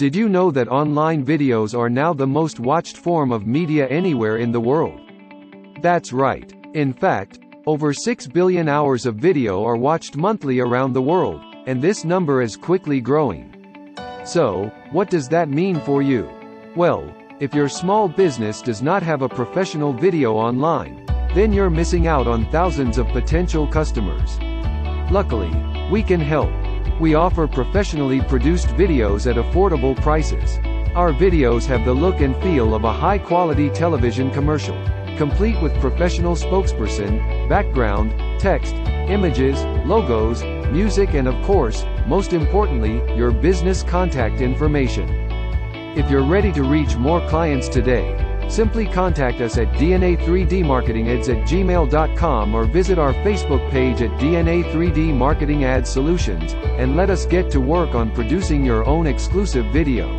Did you know that online videos are now the most watched form of media anywhere in the world? That's right. In fact, over 6 billion hours of video are watched monthly around the world, and this number is quickly growing. So, what does that mean for you? Well, if your small business does not have a professional video online, then you're missing out on thousands of potential customers. Luckily, we can help. We offer professionally produced videos at affordable prices. Our videos have the look and feel of a high-quality television commercial, complete with professional spokesperson, background, text, images, logos, music and of course, most importantly, your business contact information. If you're ready to reach more clients today, simply contact us at dna3dmarketingads@gmail.com or visit our Facebook page at DNA3D Marketing Ad Solutions, and let us get to work on producing your own exclusive video.